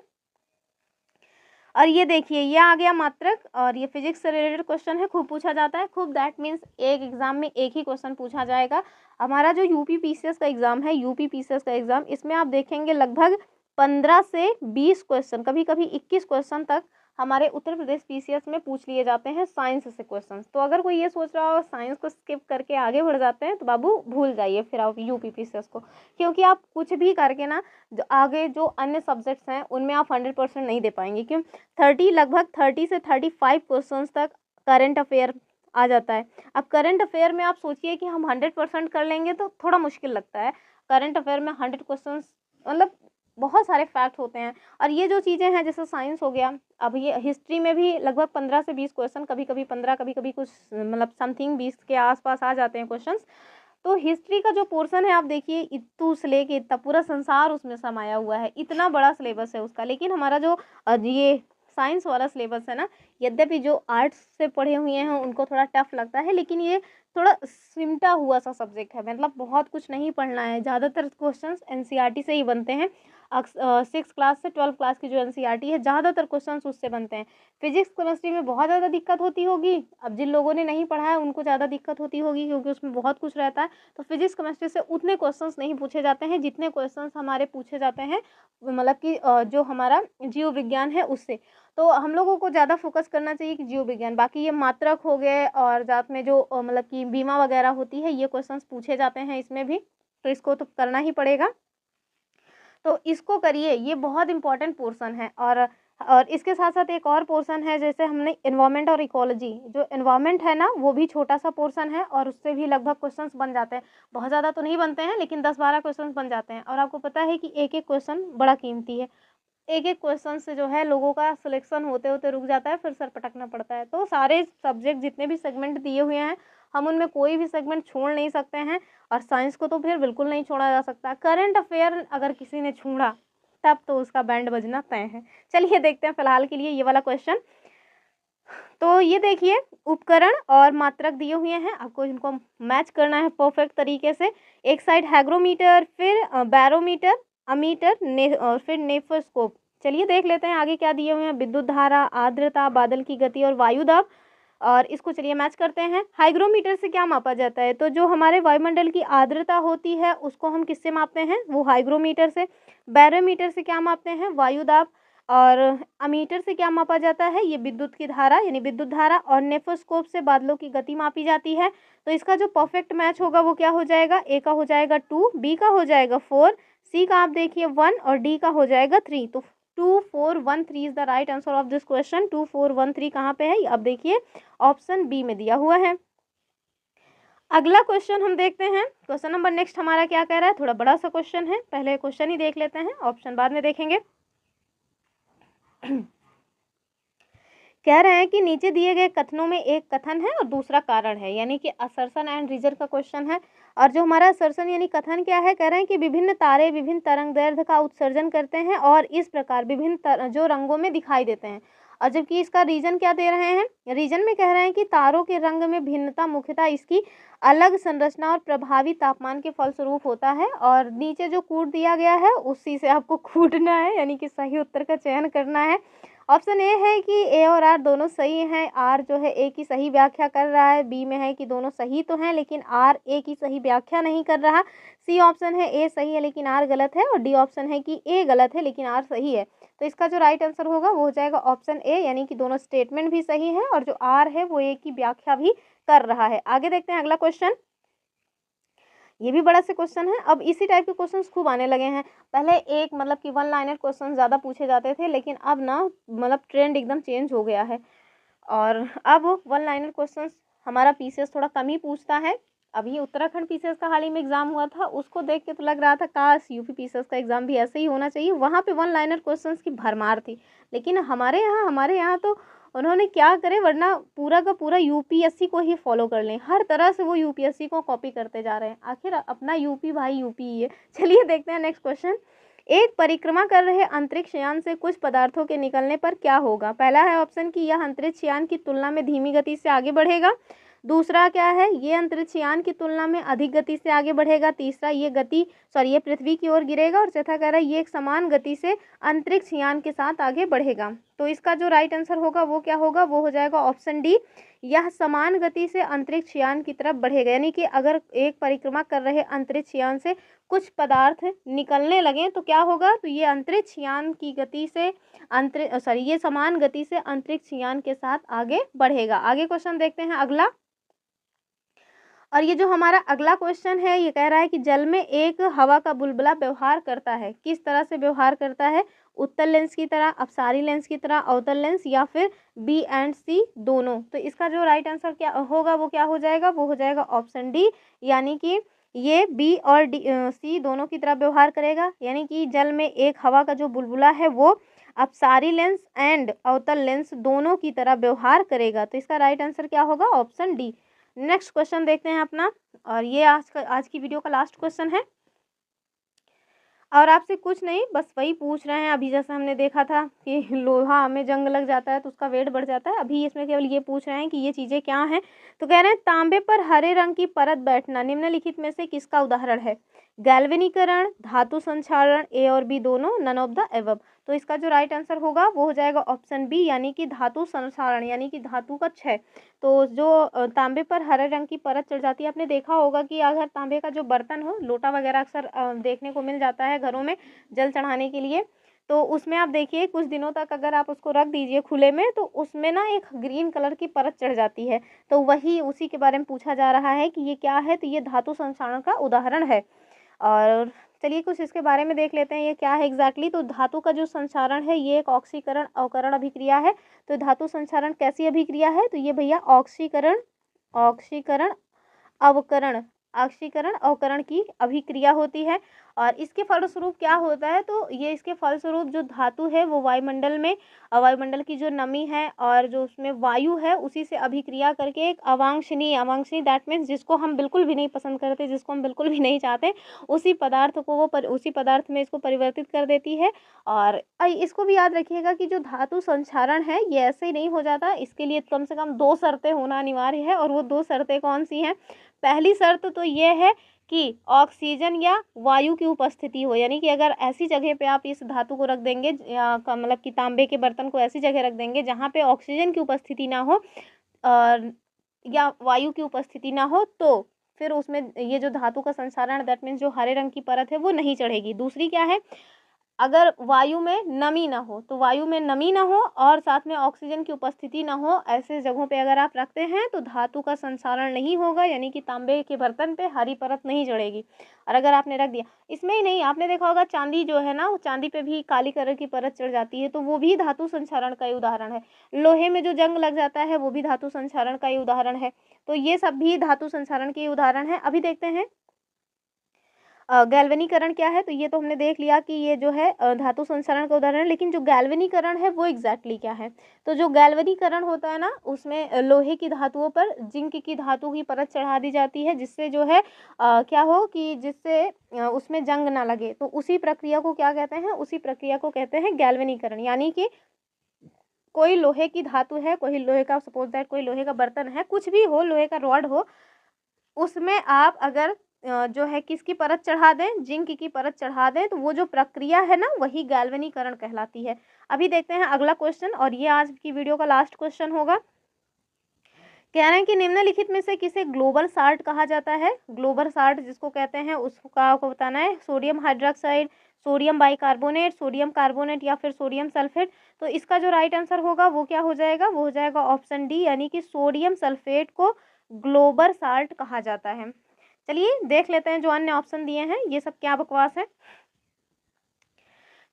A: और ये देखिए ये आ गया मात्रक, और ये फिजिक्स से रिलेटेड क्वेश्चन है, खूब पूछा जाता है, खूब दैट मीन्स एक एग्जाम में एक ही क्वेश्चन पूछा जाएगा। हमारा जो यूपी पीसीएस का एग्जाम है, यूपी पीसीएस का एग्जाम, इसमें आप देखेंगे लगभग 15 से 20 क्वेश्चन, कभी कभी 21 क्वेश्चन तक हमारे उत्तर प्रदेश पीसीएस में पूछ लिए जाते हैं साइंस से क्वेश्चन। तो अगर कोई ये सोच रहा हो साइंस को स्किप करके आगे बढ़ जाते हैं तो बाबू भूल जाइए फिर आप यूपी पीसीएस को, क्योंकि आप कुछ भी करके ना जो आगे जो अन्य सब्जेक्ट्स हैं उनमें आप 100% नहीं दे पाएंगे। क्यों, लगभग 30 से 35 क्वेश्चन तक करंट अफेयर आ जाता है। अब करंट अफेयर में आप सोचिए कि हम 100% कर लेंगे तो थोड़ा मुश्किल लगता है। करंट अफेयर में 100 क्वेश्चन मतलब बहुत सारे फैक्ट होते हैं। और ये जो चीज़ें हैं जैसे साइंस हो गया, अब ये हिस्ट्री में भी लगभग 15 से 20 क्वेश्चन, कभी कभी 15, कभी कभी कुछ मतलब समथिंग 20 के आसपास आ जाते हैं क्वेश्चंस। तो हिस्ट्री का जो पोर्शन है आप देखिए इतू से लेके इतना पूरा संसार उसमें समाया हुआ है, इतना बड़ा सिलेबस है उसका। लेकिन हमारा जो ये साइंस वाला सिलेबस है ना, यद्यपि जो आर्ट्स से पढ़े हुए हैं उनको थोड़ा टफ लगता है, लेकिन ये थोड़ा सिमटा हुआ सा सब्जेक्ट है, मतलब बहुत कुछ नहीं पढ़ना है, ज़्यादातर क्वेश्चंस एनसीईआरटी से ही बनते हैं। 6 क्लास से 12 क्लास की जो एनसीईआरटी है, ज़्यादातर क्वेश्चंस उससे बनते हैं। फिजिक्स केमिस्ट्री में बहुत ज़्यादा दिक्कत होती होगी, अब जिन लोगों ने नहीं पढ़ा है उनको ज़्यादा दिक्कत होती होगी क्योंकि उसमें बहुत कुछ रहता है। तो फिजिक्स केमिस्ट्री से उतने क्वेश्चंस नहीं पूछे जाते हैं जितने क्वेश्चंस हमारे पूछे जाते हैं मतलब कि जो हमारा जीव विज्ञान है उससे। तो हम लोगों को ज़्यादा फोकस करना चाहिए कि जीव विज्ञान, बाकी ये मात्रक हो गए और जात में जो मतलब कि बीमा वगैरह होती है, ये क्वेश्चंस पूछे जाते हैं इसमें भी, तो इसको तो करना ही पड़ेगा। तो इसको करिए, ये बहुत इंपॉर्टेंट पोर्शन है। और इसके साथ साथ एक और पोर्शन है, जैसे हमने एनवायरनमेंट और इकोलॉजी, जो एनवायरनमेंट है ना वो भी छोटा सा पोर्शन है और उससे भी लगभग क्वेश्चंस बन जाते हैं। बहुत ज़्यादा तो नहीं बनते हैं लेकिन 10-12 क्वेश्चंस बन जाते हैं। और आपको पता है कि एक एक क्वेश्चन बड़ा कीमती है, एक एक क्वेश्चन से जो है लोगों का सिलेक्शन होते होते रुक जाता है, फिर सर पटकना पड़ता है। तो सारे सब्जेक्ट जितने भी सेगमेंट दिए हुए हैं, हम उनमें कोई भी सेगमेंट छोड़ नहीं सकते हैं, और साइंस को तो फिर बिल्कुल नहीं छोड़ा जा सकता। करंट अफेयर अगर किसी ने छोड़ा तब तो उसका बैंड बजना तय है। चलिए देखते हैं फिलहाल के लिए ये वाला क्वेश्चन। तो ये देखिए, उपकरण और मात्रक दिए हुए हैं, आपको इनको मैच करना है परफेक्ट तरीके से। एक साइड हैग्रोमीटर, फिर बैरोमीटर, अमीटर और फिर नेफोस्कोप। चलिए देख लेते हैं आगे क्या दिए हुए हैं। विद्युत धारा, आर्द्रता, बादल की गति और वायु दाब, और इसको चलिए मैच करते हैं। हाइग्रोमीटर से क्या मापा जाता है, तो जो हमारे वायुमंडल की आर्द्रता होती है उसको हम किससे मापते हैं, वो हाइग्रोमीटर से। बैरोमीटर से क्या मापते हैं, वायु दाब। और अमीटर से क्या मापा जाता है, ये विद्युत की धारा यानी विद्युत धारा। और नेफोस्कोप से बादलों की गति मापी जाती है। तो इसका जो परफेक्ट मैच होगा वो क्या हो जाएगा, ए का हो जाएगा 2, बी का हो जाएगा 4, सी का आप देखिए 1 और डी का हो जाएगा 3। तो 2 4 1 3 is the right answer of this question. 2 4 1 3 कहाँ पे है, अब देखिए ऑप्शन बी में दिया हुआ है। अगला क्वेश्चन हम देखते हैं। क्वेश्चन नंबर नेक्स्ट हमारा क्या कह रहा है, थोड़ा बड़ा सा क्वेश्चन है, पहले क्वेश्चन ही देख लेते हैं, ऑप्शन बाद में देखेंगे। कह रहे हैं कि नीचे दिए गए कथनों में एक कथन है और दूसरा कारण है, यानी कि असर्शन एंड रीजन का क्वेश्चन है। और जो हमारा असर्शन यानी कथन क्या है, कह रहे हैं कि विभिन्न तारे विभिन्न तरंग दैर्ध्य का उत्सर्जन करते हैं और इस प्रकार विभिन्न जो रंगों में दिखाई देते हैं। और जबकि इसका रीजन क्या दे रहे हैं, रीजन में कह रहे हैं कि तारों के रंग में भिन्नता मुख्यतः इसकी अलग संरचना और प्रभावी तापमान के फलस्वरूप होता है। और नीचे जो कूट दिया गया है उसी से आपको कूटना है, यानी कि सही उत्तर का चयन करना है। ऑप्शन ए है कि ए और आर दोनों सही हैं, आर जो है ए की सही व्याख्या कर रहा है। बी में है कि दोनों सही तो हैं लेकिन आर ए की सही व्याख्या नहीं कर रहा। सी ऑप्शन है ए सही है लेकिन आर गलत है। और डी ऑप्शन है कि ए गलत है लेकिन आर सही है। तो इसका जो राइट आंसर होगा वो हो जाएगा ऑप्शन ए, यानी कि दोनों स्टेटमेंट भी सही है और जो आर है वो ए की व्याख्या भी कर रहा है। आगे देखते हैं अगला क्वेश्चन। ये भी बड़ा सा क्वेश्चन है। अब इसी टाइप के क्वेश्चंस खूब आने लगे हैं। पहले एक मतलब कि 1 लाइनर क्वेश्चन ज़्यादा पूछे जाते थे, लेकिन अब ना मतलब ट्रेंड एकदम चेंज हो गया है और अब 1 लाइनर क्वेश्चंस हमारा पीसीएस थोड़ा कम ही पूछता है। अभी उत्तराखंड पीसीएस का हाल ही में एग्जाम हुआ था, उसको देख के तो लग रहा था काश यूपी पीसीएस का एग्जाम भी ऐसे ही होना चाहिए। वहाँ पे 1 लाइनर क्वेश्चंस की भरमार थी, लेकिन हमारे यहाँ तो उन्होंने क्या करे, वरना पूरा का पूरा यूपीएससी को ही फॉलो कर लें। हर तरह से वो यूपीएससी को कॉपी करते जा रहे हैं। आखिर अपना यूपी भाई यूपी ही है। चलिए देखते हैं नेक्स्ट क्वेश्चन। एक परिक्रमा कर रहे अंतरिक्ष यान से कुछ पदार्थों के निकलने पर क्या होगा। पहला है ऑप्शन कि यह अंतरिक्ष यान की तुलना में धीमी गति से आगे बढ़ेगा। दूसरा क्या है, ये अंतरिक्ष यान की तुलना में अधिक गति से आगे बढ़ेगा। तीसरा ये पृथ्वी की ओर गिरेगा। और चौथा कह रहा है ये एक समान गति से अंतरिक्ष यान के साथ आगे बढ़ेगा। तो इसका जो राइट आंसर होगा वो क्या होगा, वो हो जाएगा ऑप्शन डी, यह समान गति से अंतरिक्ष यान की तरफ बढ़ेगा। यानी कि अगर एक परिक्रमा कर रहे अंतरिक्ष यान से कुछ पदार्थ निकलने लगे तो क्या होगा, तो ये अंतरिक्ष यान की गति से ये समान गति से अंतरिक्ष यान के साथ आगे बढ़ेगा। आगे क्वेश्चन देखते हैं अगला। और ये जो हमारा अगला क्वेश्चन है, ये कह रहा है कि जल में एक हवा का बुलबुला व्यवहार करता है, किस तरह से व्यवहार करता है, उत्तल लेंस की तरह, अपसारी लेंस की तरह, अवतल लेंस, या फिर बी एंड सी दोनों। तो इसका जो राइट आंसर क्या होगा वो क्या हो जाएगा, वो हो जाएगा ऑप्शन डी, यानी कि ये बी और सी दोनों की तरह व्यवहार करेगा। यानी कि जल में एक हवा का जो बुलबुला है वो अपसारी लेंस एंड अवतल लेंस दोनों की तरह व्यवहार करेगा। तो इसका राइट आंसर क्या होगा, ऑप्शन डी। नेक्स्ट क्वेश्चन देखते हैं अपना, और ये आज की वीडियो का लास्ट क्वेश्चन है। और आपसे कुछ नहीं, बस वही पूछ रहे हैं अभी, जैसा हमने देखा था कि लोहा में जंग लग जाता है तो उसका वेट बढ़ जाता है, अभी इसमें केवल ये पूछ रहे हैं कि ये चीज़ें क्या हैं। तो कह रहे हैं तांबे पर हरे रंग की परत बैठना निम्नलिखित में से किसका उदाहरण है? गैल्वेनीकरण, धातु संक्षारण, ए और बी दोनों, नन ऑफ द एबव। तो इसका जो राइट आंसर होगा वो हो जाएगा ऑप्शन बी, यानी कि धातु संक्षारण, यानी कि धातु का क्षय। तो जो तांबे पर हरे रंग की परत चढ़ जाती है, आपने देखा होगा कि अगर तांबे का जो बर्तन हो, लोटा वगैरह अक्सर देखने को मिल जाता है घरों में जल चढ़ाने के लिए, तो उसमें आप देखिए कुछ दिनों तक अगर आप उसको रख दीजिए खुले में तो उसमें ना एक ग्रीन कलर की परत चढ़ जाती है। तो वही उसी के बारे में पूछा जा रहा है कि ये क्या है, तो ये धातु संक्षारण का उदाहरण है। और चलिए कुछ इसके बारे में देख लेते हैं ये क्या है एग्जैक्टली। तो धातु का जो संक्षारण है ये एक ऑक्सीकरण अवकरण अभिक्रिया है। तो धातु संक्षारण कैसी अभिक्रिया है? तो ये भैया ऑक्सीकरण ऑक्सीकरण अवकरण ऑक्सीकरण अवकरण की अभिक्रिया होती है। और इसके फलस्वरूप क्या होता है? तो ये इसके फलस्वरूप जो धातु है वो वायुमंडल में, वायुमंडल की जो नमी है और जो उसमें वायु है उसी से अभिक्रिया करके एक अवांछनीय दैट मीन्स जिसको हम बिल्कुल भी नहीं पसंद करते, जिसको हम बिल्कुल भी नहीं चाहते, उसी पदार्थ को वो उसी पदार्थ में इसको परिवर्तित कर देती है। और इसको भी याद रखिएगा कि जो धातु संक्षारण है ये ऐसे ही नहीं हो जाता, इसके लिए कम से कम 2 शर्तें होना अनिवार्य है। और वो 2 शर्तें कौन सी हैं? पहली शर्त तो ये है कि ऑक्सीजन या वायु की उपस्थिति हो, यानी कि अगर ऐसी जगह पे आप इस धातु को रख देंगे मतलब कि तांबे के बर्तन को ऐसी जगह रख देंगे जहाँ पे ऑक्सीजन की उपस्थिति ना हो और या वायु की उपस्थिति ना हो, तो फिर उसमें ये जो धातु का संसारण दैट मीन्स जो हरे रंग की परत है वो नहीं चढ़ेगी। दूसरी क्या है? अगर वायु में नमी ना हो, तो वायु में नमी ना हो और साथ में ऑक्सीजन की उपस्थिति ना हो, ऐसे जगहों पे अगर आप रखते हैं तो धातु का संसारण नहीं होगा, यानी कि तांबे के बर्तन पे हरी परत नहीं चढ़ेगी। और अगर आपने रख दिया, इसमें ही नहीं, आपने देखा होगा चांदी जो है ना, वो चांदी पे भी काली कलर की परत चढ़ जाती है, तो वो भी धातु संसारण का ही उदाहरण है। लोहे में जो जंग लग जाता है वो भी धातु संसारण का ही उदाहरण है। तो ये सब भी धातु संसारण के उदाहरण है। अभी देखते हैं गैल्वेनीकरण क्या है। तो ये तो हमने देख लिया कि ये जो है धातु संसारण का उदाहरण है, लेकिन जो गैल्वेनीकरण है वो एग्जैक्टली क्या है? तो जो गैल्वेनीकरण होता है ना, उसमें लोहे की धातुओं पर जिंक की धातु की परत चढ़ा दी जाती है, जिससे जो है क्या हो कि जिससे उसमें जंग ना लगे। तो उसी प्रक्रिया को क्या कहते हैं? उसी प्रक्रिया को कहते हैं गैल्वेनीकरण। यानी कि कोई लोहे की धातु है, कोई लोहे का सपोज दैट कोई लोहे का बर्तन है, कुछ भी हो, लोहे का रॉड हो, उसमें आप अगर जो है किसकी परत चढ़ा दें, जिंक की परत चढ़ा दें, तो वो जो प्रक्रिया है ना वही गैल्वेनीकरण कहलाती है। अभी देखते हैं अगला क्वेश्चन, और ये आज की वीडियो का लास्ट क्वेश्चन होगा। कह रहे हैं कि निम्नलिखित में से किसे ग्लोबल साल्ट कहा जाता है? ग्लोबल साल्ट जिसको कहते हैं उसका आपको बताना है। Sodium hydroxide, sodium bicarbonate, sodium carbonate या फिर सोडियम सल्फेट। तो इसका जो राइट आंसर होगा वो क्या हो जाएगा? वो हो जाएगा ऑप्शन डी, यानी कि सोडियम सल्फेट को ग्लोबल साल्ट कहा जाता है। चलिए देख लेते हैं जो अन्य ऑप्शन दिए हैं ये सब क्या बकवास है।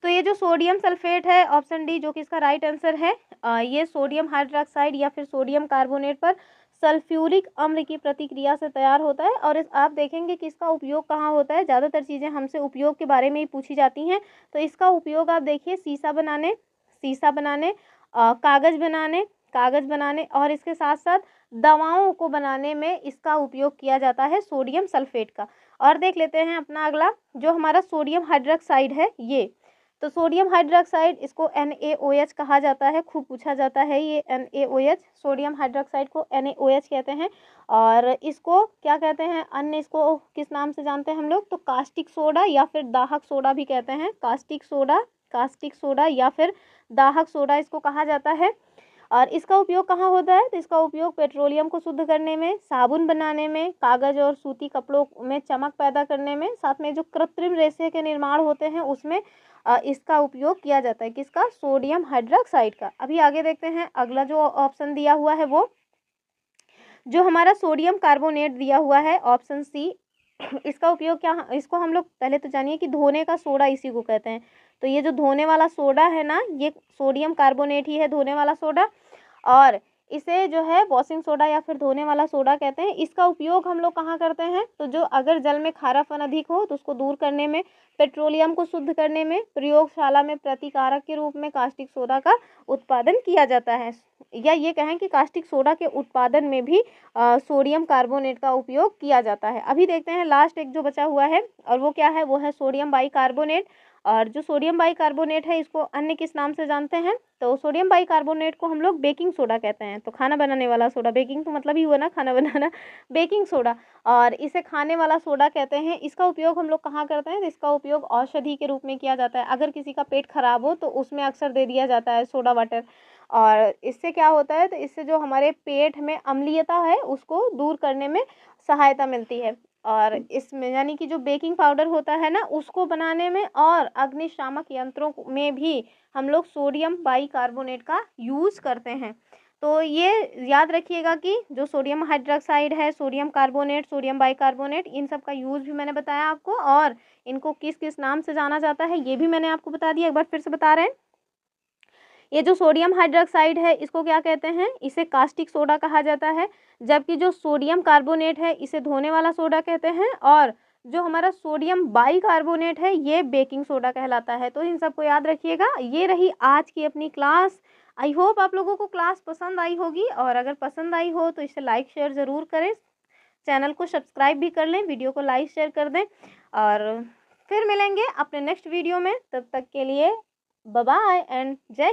A: तो ये जो सोडियम सल्फेट है ऑप्शन डी जो कि इसका राइट आंसर है, ये सोडियम हाइड्रोक्साइड या फिर सोडियम कार्बोनेट पर सल्फ्यूरिक अम्ल की प्रतिक्रिया से तैयार होता है। और आप देखेंगे कि इसका उपयोग कहाँ होता है। ज़्यादातर चीज़ें हमसे उपयोग के बारे में ही पूछी जाती हैं। तो इसका उपयोग आप देखिए शीशा बनाने, कागज़ बनाने और इसके साथ साथ दवाओं को बनाने में इसका उपयोग किया जाता है सोडियम सल्फेट का। और देख लेते हैं अपना अगला जो हमारा सोडियम हाइड्रोक्साइड है ये। तो सोडियम हाइड्रोक्साइड इसको NaOH कहा जाता है, खूब पूछा जाता है ये NaOH, सोडियम हाइड्रोक्साइड को NaOH कहते हैं। और इसको क्या कहते हैं? अन्य इसको किस नाम से जानते हैं हम लोग? तो कास्टिक सोडा या फिर दाहक सोडा भी कहते हैं। कास्टिक सोडा या फिर दाहक सोडा इसको कहा जाता है। और इसका उपयोग कहाँ होता है? तो इसका उपयोग पेट्रोलियम को शुद्ध करने में, साबुन बनाने में, कागज़ और सूती कपड़ों में चमक पैदा करने में, साथ में जो कृत्रिम रेशे के निर्माण होते हैं उसमें इसका उपयोग किया जाता है। किसका? सोडियम हाइड्रोक्साइड का। अभी आगे देखते हैं अगला जो ऑप्शन दिया हुआ है वो जो हमारा सोडियम कार्बोनेट दिया हुआ है ऑप्शन सी। इसका उपयोग क्या? इसको हम लोग पहले तो जानिए कि धोने का सोडा इसी को कहते हैं। तो ये जो धोने वाला सोडा है ना, ये सोडियम कार्बोनेट ही है धोने वाला सोडा। और इसे जो है वॉशिंग सोडा या फिर धोने वाला सोडा कहते हैं। इसका उपयोग हम लोग कहाँ करते हैं, तो जो अगर जल में खारापन अधिक हो तो उसको दूर करने में, पेट्रोलियम को शुद्ध करने में, प्रयोगशाला में प्रतिकारक के रूप में कास्टिक सोडा का उत्पादन किया जाता है। या ये कहें कि कास्टिक सोडा के उत्पादन में भी सोडियम कार्बोनेट का उपयोग किया जाता है। अभी देखते हैं लास्ट एक जो बचा हुआ है, और वो क्या है, वो है सोडियम बाइकार्बोनेट। और जो सोडियम बाइकार्बोनेट है इसको अन्य किस नाम से जानते हैं, तो सोडियम बाइकार्बोनेट को हम लोग बेकिंग सोडा कहते हैं। तो खाना बनाने वाला सोडा, बेकिंग तो मतलब ही हुआ ना खाना बनाना, बेकिंग सोडा। और इसे खाने वाला सोडा कहते हैं। इसका उपयोग हम लोग कहाँ करते हैं, तो इसका उपयोग औषधि के रूप में किया जाता है। अगर किसी का पेट खराब हो तो उसमें अक्सर दे दिया जाता है सोडा वाटर। और इससे क्या होता है, तो इससे जो हमारे पेट में अम्लीयता है उसको दूर करने में सहायता मिलती है। और इसमें यानी कि जो बेकिंग पाउडर होता है ना उसको बनाने में, और अग्निशामक यंत्रों में भी हम लोग सोडियम बाइकार्बोनेट का यूज़ करते हैं। तो ये याद रखिएगा कि जो सोडियम हाइड्रोक्साइड है, सोडियम कार्बोनेट, सोडियम बाइकार्बोनेट, इन सब का यूज़ भी मैंने बताया आपको, और इनको किस किस नाम से जाना जाता है ये भी मैंने आपको बता दिया। एक बार फिर से बता रहे हैं, ये जो सोडियम हाइड्रोक्साइड है इसको क्या कहते हैं, इसे कास्टिक सोडा कहा जाता है। जबकि जो सोडियम कार्बोनेट है इसे धोने वाला सोडा कहते हैं। और जो हमारा सोडियम बाइकार्बोनेट है ये बेकिंग सोडा कहलाता है। तो इन सबको याद रखिएगा। ये रही आज की अपनी क्लास। आई होप आप लोगों को क्लास पसंद आई होगी, और अगर पसंद आई हो तो इसे लाइक शेयर ज़रूर करें, चैनल को सब्सक्राइब भी कर लें, वीडियो को लाइक शेयर कर दें। और फिर मिलेंगे अपने नेक्स्ट वीडियो में, तब तक के लिए बाय बाय एंड जय।